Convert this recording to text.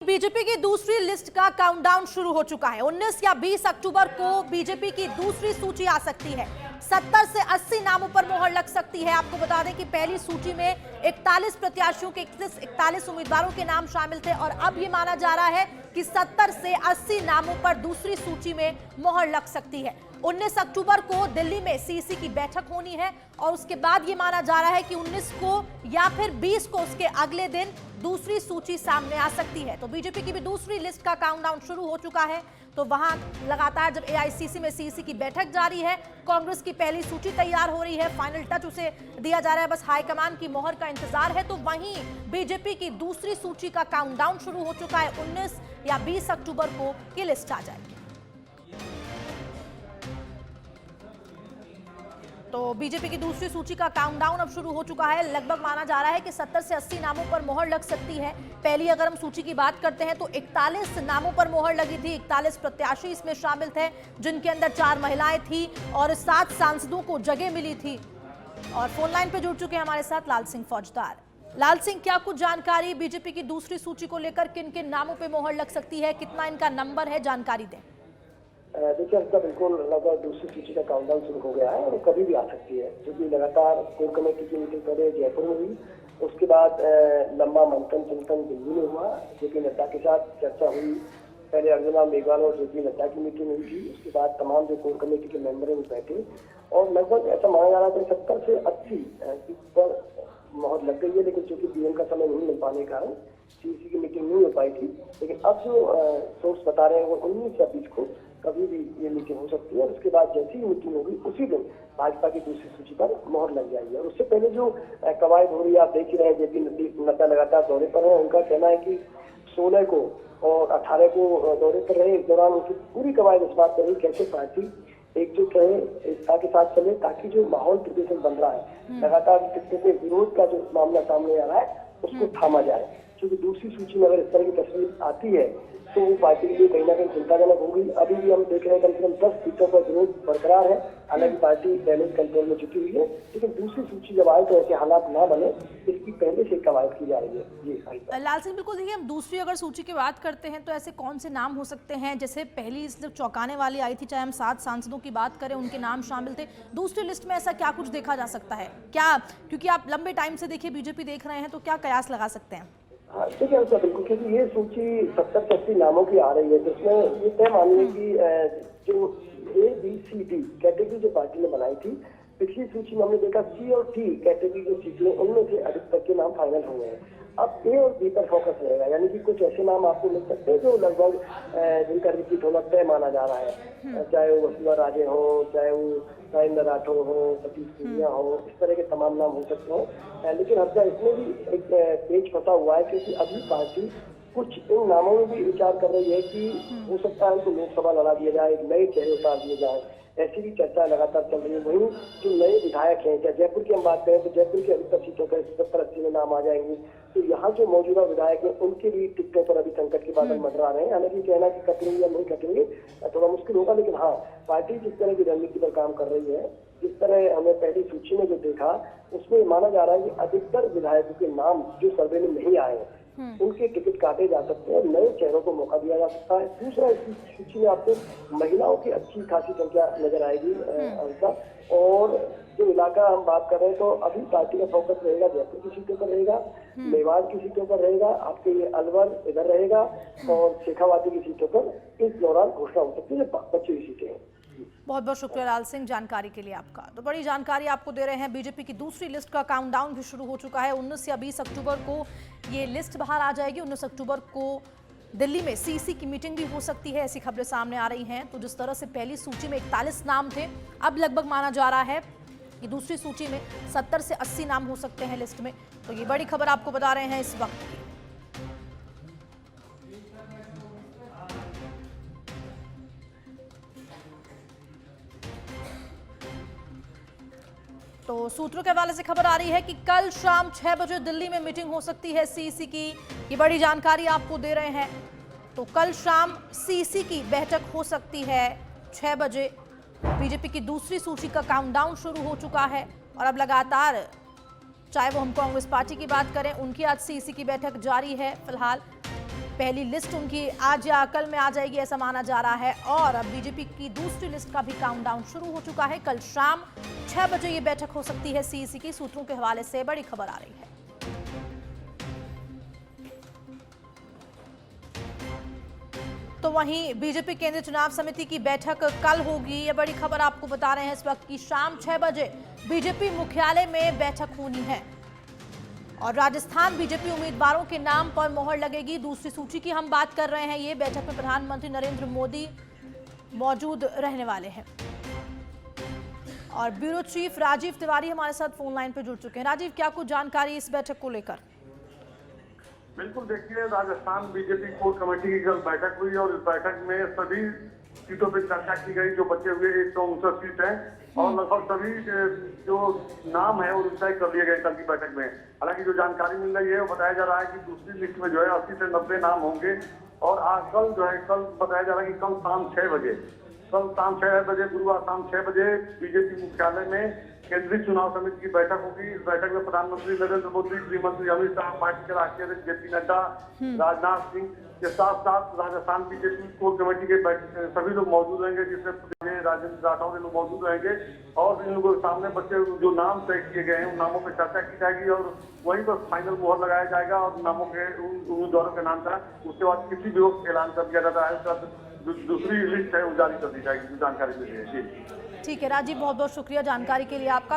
BJP की दूसरी list का काउंटडाउन शुरू हो चुका है। 19 या 20 अक्टूबर को बीजेपी की दूसरी सूची आ सकती है। 70 से 80 नामों पर मोहर लग सकती है। आपको बता दें कि पहली सूची में 41 प्रत्याशियों के 41 उम्मीदवारों के नाम शामिल थे और अब ये माना जा रहा है कि 70 से 80 नामों पर दूसरी सूची में मोहर लग सकती है। 19 अक्टूबर को दिल्ली में सीईसी की बैठक होनी है और उसके बाद ये माना जा रहा है कि 19 को या फिर 20 को उसके अगले दिन दूसरी सूची सामने आ सकती है। तो बीजेपी की भी दूसरी लिस्ट का काउंटडाउन शुरू हो चुका है। तो वहां लगातार जब एआईसीसी में सीईसी की बैठक जारी है, कांग्रेस की पहली सूची तैयार हो रही है, फाइनल टच उसे दिया जा रहा है, बस हाईकमान की मोहर का इंतजार है। तो वहीं बीजेपी की दूसरी सूची का काउंटडाउन शुरू हो चुका है। 19 या 20 अक्टूबर को ये लिस्ट आ जाएगी। तो बीजेपी की दूसरी सूची का काउंटडाउन अब शुरू हो चुका है। लगभग माना जा रहा है कि 70 से 80 नामों पर मोहर लग सकती है। पहली अगर हम सूची की बात करते हैं तो 41 नामों पर मोहर लगी थी। 41 प्रत्याशी इसमें शामिल थे, जिनके अंदर 4 महिलाएं थी और 7 सांसदों को जगह मिली थी। और फोन लाइन पे जुड़ चुके हैं हमारे साथ लाल सिंह फौजदार। लाल सिंह, क्या कुछ जानकारी बीजेपी की दूसरी सूची को लेकर, किन किन नामों पर मोहर लग सकती है, कितना इनका नंबर है, जानकारी दें। देखिए, अब बिल्कुल लगभग दूसरी सूची का काउंटडाउन शुरू हो गया है और कभी भी आ सकती है, क्योंकि लगातार कोर कमेटी की मीटिंग पहले जयपुर में हुई, उसके बाद लंबा मंथन चिंतन दिल्ली में हुआ, जेपी नड्डा के साथ चर्चा हुई। पहले अर्जुना मेघवाल और जेपी नड्डा की मीटिंग हुई थी, उसके बाद तमाम जो कोर कमेटी के मेंबर हैं बैठे और लगभग ऐसा माना जा रहा था 70 से 80 पर मोहर लग गई है। लेकिन चूंकि डीएम का समय नहीं मिल पाने के कारण सीईसी की मीटिंग नहीं हो पाई थी। लेकिन अब जो सोर्स बता रहे हैं वो 19 या 20 को कभी भी ये मीटिंग हो सकती है और उसके बाद जैसी ही मीटिंग होगी उसी दिन भाजपा की दूसरी सूची पर मोहर लग जाएगी। और उससे पहले जो कवायद हो रही है, आप देख ही रहे हैं, जेपी नड्डा लगातार दौरे पर है। उनका कहना है कि 16 को और 18 को दौरे पर रहे। इस दौरान उनकी पूरी कवायद इस बात पर रही कैसे पार्टी एकजुट रहे, एकता के साथ चले, ताकि जो माहौल प्रदर्शन बन रहा है, लगातार टिकटों के विरोध का जो मामला सामने आ रहा है, उसको थामा जाए। क्योंकि दूसरी सूची में अगर इस तरह की तस्वीर आती है तो वो पार्टी के लिए कहीं ना कहीं चिंताजनक होगी। अभी भी हम देख रहे हैं कम से कम 10 सीटों पर विरोध बरकरार है, हालांकि पार्टी डैमेज कंट्रोल में जुटी हुई है। लेकिन दूसरी सूची जब आए तो ऐसे हालात ना बने, इसकी पहले से कवायद की जा रही है। जी लाल सिंह, बिल्कुल। देखिए, हम दूसरी अगर सूची की बात करते हैं तो ऐसे कौन से नाम हो सकते हैं? जैसे पहली जब चौंकाने वाली आई थी, चाहे हम 7 सांसदों की बात करें, उनके नाम शामिल थे। दूसरी लिस्ट में ऐसा क्या कुछ देखा जा सकता है क्या? क्योंकि आप लंबे टाइम से देखिए बीजेपी देख रहे हैं, तो क्या कयास लगा सकते हैं? हाँ, ठीक है, बिल्कुल, क्योंकि ये सूची 70 से 80 नामों की आ रही है, जिसमें ये तय मानिए कि जो ABCD कैटेगरी जो पार्टी ने बनाई थी, पिछली सूची में हमने देखा C और T कैटेगरी जो सीटें, उनमें से अधिकतर के नाम फाइनल हुए हैं। अब A और B पर फोकस रहेगा, यानी कि कुछ ऐसे नाम आपको मिल सकते हैं जो लगभग जिनका रिपीट होना तय माना जा रहा है, चाहे वो वसुंधरा राजे हो, चाहे वो राजेंद्र राठौर हो, सतीश पूनिया हो, इस तरह के तमाम नाम हो सकते हैं। लेकिन अब इसमें भी एक पेच फंसा हुआ है, क्योंकि अभी पार्टी कुछ इन नामों में भी विचार कर रही है कि हो सकता है कि लोकसभा लड़ा दिया जाए, नए चेहरे उतार दिए जाए। ऐसी भी चर्चा लगातार चल रही है। वहीं जो नए विधायक हैं, चाहे जयपुर की हम बात करें तो जयपुर की अधिकतर सीटों पर 70-80 में नाम आ जाएंगे। तो यहाँ जो मौजूदा विधायक हैं, उनके भी टिकटों पर अभी संकट के बादल मंडरा रहे हैं। हालांकि कहना कि कटेंगे या नहीं कटेंगे थोड़ा मुश्किल होगा, लेकिन हाँ, पार्टी जिस तरह की रणनीति पर काम कर रही है, जिस तरह हमें पहली सूची में जो देखा, उसमें माना जा रहा है कि अधिकतर विधायकों के नाम जो सर्वे में नहीं आए हैं, उनके टिकट काटे जा सकते हैं, नए चेहरों को मौका दिया जा सकता है। दूसरा, इस सूची में आपको महिलाओं की अच्छी खासी संख्या नजर आएगी अंका। और जो इलाका हम बात कर रहे हैं, तो अभी पार्टी का फोकस रहेगा जयपुर की सीटों पर रहेगा, मेवाड़ की सीटों पर रहेगा, आपके ये अलवर इधर रहेगा और शेखावाटी की सीटों पर इस दौरान घोषणा हो सकती है, जो बची हुई सीटें हैं। बहुत बहुत शुक्रिया लाल सिंह जानकारी के लिए आपका। तो बड़ी जानकारी आपको दे रहे हैं। बीजेपी की दूसरी लिस्ट का काउंटडाउन भी शुरू हो चुका है। 19 या 20 अक्टूबर को ये लिस्ट बाहर आ जाएगी। 19 अक्टूबर को दिल्ली में सीईसी की मीटिंग भी हो सकती है, ऐसी खबरें सामने आ रही हैं। तो जिस तरह से पहली सूची में 41 नाम थे, अब लगभग माना जा रहा है कि दूसरी सूची में 70 से 80 नाम हो सकते हैं लिस्ट में। तो ये बड़ी खबर आपको बता रहे हैं इस वक्त की। तो सूत्रों के हवाले से खबर आ रही है कि कल शाम 6 बजे दिल्ली में मीटिंग हो सकती है सीईसी की। ये बड़ी जानकारी आपको दे रहे हैं। तो कल शाम सीईसी की बैठक हो सकती है 6 बजे। बीजेपी की दूसरी सूची का काउंटडाउन शुरू हो चुका है और अब लगातार, चाहे वो हम कांग्रेस पार्टी की बात करें, उनकी आज सीईसी की बैठक जारी है फिलहाल। पहली लिस्ट उनकी आज या कल में आ जाएगी ऐसा माना जा रहा है। और अब बीजेपी की दूसरी लिस्ट का भी काउंटडाउन शुरू हो चुका है। कल शाम 6 बजे ये बैठक हो सकती है सीईसी की। सूत्रों के हवाले से बड़ी खबर आ रही है। तो वहीं बीजेपी केंद्रीय चुनाव समिति की बैठक कल होगी, ये बड़ी खबर आपको बता रहे हैं इस वक्त की शाम 6 बजे बीजेपी मुख्यालय में बैठक होनी है। और राजस्थान बीजेपी उम्मीदवारों के नाम पर मोहर लगेगी। दूसरी सूची की हम बात कर रहे हैं। ये बैठक में प्रधानमंत्री नरेंद्र मोदी मौजूद रहने वाले हैं। और ब्यूरो चीफ राजीव तिवारी हमारे साथ फोन लाइन पर जुड़ चुके हैं। राजीव, क्या कुछ जानकारी इस बैठक को लेकर? बिल्कुल, देखिए, राजस्थान बीजेपी कोर कमेटी की कल बैठक हुई और इस बैठक में सभी सीटों पर चर्चा की गई। जो बचे हुए 159 सीट हैं और लगभग सभी जो नाम है वो तय कर लिए गए कल की बैठक में। हालांकि जो जानकारी मिल रही है वो बताया जा रहा है कि दूसरी लिस्ट में जो है 80 से 90 नाम होंगे। और आज कल जो है कल बताया जा रहा है कि कल शाम 6 बजे गुरुवार शाम 6 बजे बीजेपी मुख्यालय में केंद्रीय चुनाव समिति की बैठक होगी। इस बैठक में प्रधानमंत्री नरेंद्र मोदी, गृह मंत्री अमित शाह, पार्टी के राष्ट्रीय अध्यक्ष जेपी नड्डा, राजनाथ सिंह के साथ साथ राजस्थान बीजेपी कोर कमेटी के सभी लोग मौजूद रहेंगे, जिसमें राजेंद्र राठौर ये लोग मौजूद रहेंगे। और इन लोगों के सामने बच्चे जो नाम तय किए गए हैं उन नामों पर चर्चा की जाएगी और वहीं पर फाइनल मोहर लगाया जाएगा और नामों के उम्मीदवारों के नाम का उसके बाद किसी भी वक्त ऐलान कर दिया जाता है। दूसरी लिस्ट है वो जारी कर दी जाएगी, जानकारी मिली है। ठीक है राजीव, बहुत बहुत शुक्रिया जानकारी के लिए आपका।